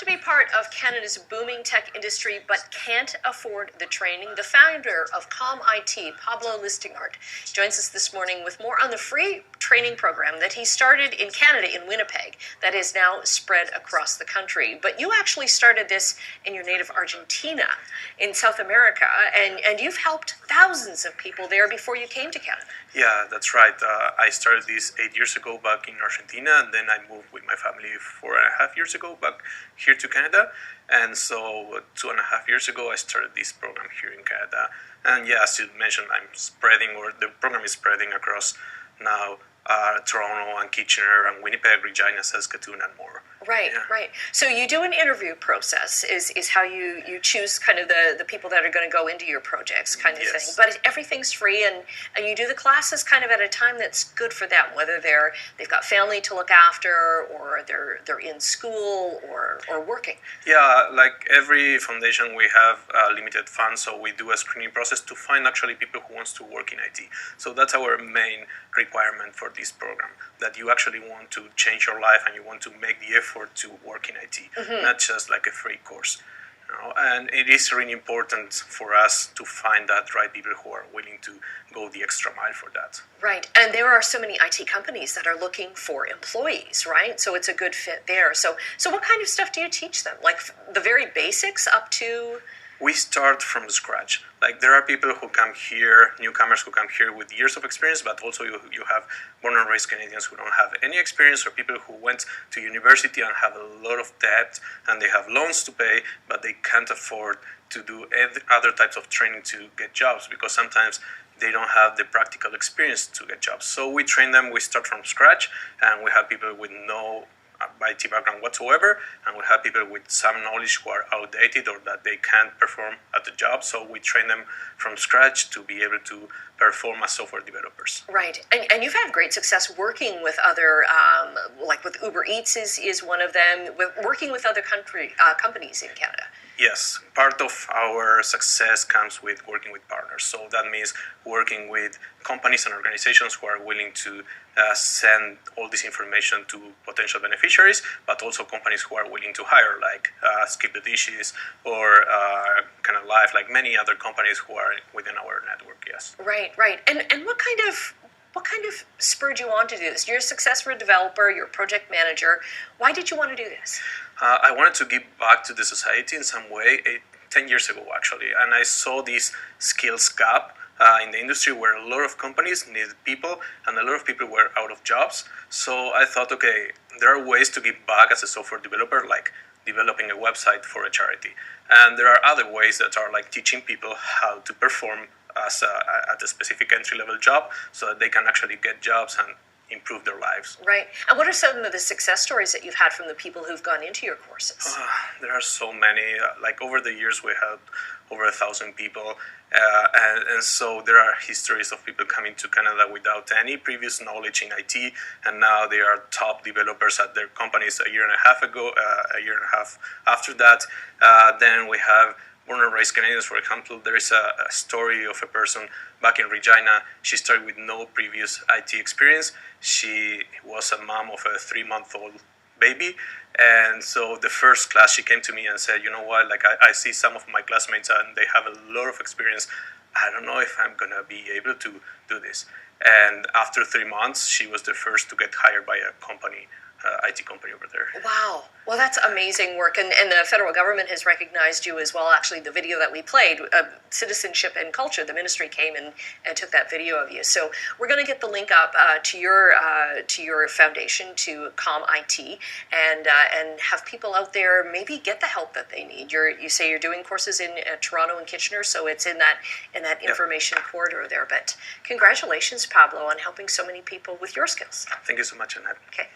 be part of Canada's booming tech industry but can't afford the training? The founder of Calm IT, Pablo Listingart, joins us this morning with more on the free training program that he started in Canada, in Winnipeg, that is now spread across the country. But you actually started this in your native Argentina, in South America, and you've helped thousands of people there before you came to Canada. Yeah, that's right. I started this 8 years ago back in Argentina, and then I moved with my family 4.5 years ago back here to Canada. And so 2.5 years ago, I started this program here in Canada. And yeah, as you mentioned, the program is spreading across now Toronto and Kitchener and Winnipeg, Regina, Saskatoon, and more. Right, yeah. Right. So you do an interview process is how you choose kind of the people that are going to go into your projects kind of Yes. thing. But everything's free, and you do the classes kind of at a time that's good for them, whether they've got family to look after, or they're in school or working. Yeah, like every foundation, we have limited funds, so we do a screening process to find actually people who wants to work in IT. So that's our main requirement for this program, that you actually want to change your life and you want to make the effort to work in IT, not just like a free course. And it is really important for us to find that right people who are willing to go the extra mile for that. Right, and there are so many IT companies that are looking for employees, right? So it's a good fit there. So what kind of stuff do you teach them? Like the very basics up to... We start from scratch. Like there are people who come here, newcomers who come here with years of experience, but also you have born and raised Canadians who don't have any experience, or people who went to university and have a lot of debt and they have loans to pay, but they can't afford to do other types of training to get jobs because sometimes they don't have the practical experience to get jobs. So we train them, we start from scratch, and we have people with no IT background whatsoever, and we have people with some knowledge who are outdated or that they can't perform at the job. So we train them from scratch to be able to perform as software developers. Right, and you've had great success working with other, like with Uber Eats is one of them, working with other companies in Canada. Yes, part of our success comes with working with partners. So that means working with companies and organizations who are willing to send all this information to potential beneficiaries, but also companies who are willing to hire, like Skip the Dishes or Kind of Life, like many other companies who are within our network. Yes. Right. And what kind of spurred you on to do this? You're a successful developer, you're a project manager. Why did you want to do this? I wanted to give back to the society in some way 10 years ago, actually. And I saw this skills gap in the industry where a lot of companies needed people and a lot of people were out of jobs. So I thought, okay, there are ways to give back as a software developer, like developing a website for a charity. And there are other ways that are like teaching people how to perform at a specific entry-level job so that they can actually get jobs and improve their lives. Right. And what are some of the success stories that you've had from the people who've gone into your courses? There are so many. Like over the years, we had over 1,000 people. And so there are histories of people coming to Canada without any previous knowledge in IT, and now they are top developers at their companies a year and a half ago, a year and a half after that. Then we have born and raised Canadians, for example. There is a story of a person back in Regina. She started with no previous IT experience. She was a mom of a 3-month-old baby. And so the first class, she came to me and said, you know what, like I see some of my classmates and they have a lot of experience. I don't know if I'm going to be able to do this. And after 3 months, she was the first to get hired by a company, IT company over there. Wow. Well, that's amazing work. And the federal government has recognized you as well. Actually, the video that we played, Citizenship and Culture, the ministry came and took that video of you. So we're going to get the link up to your foundation, to Calm IT, and have people out there maybe get the help that they need. You say you're doing courses in Toronto and Kitchener, so it's in that information corridor there. But congratulations, Pablo, on helping so many people with your skills. Thank you so much, Annette. Okay.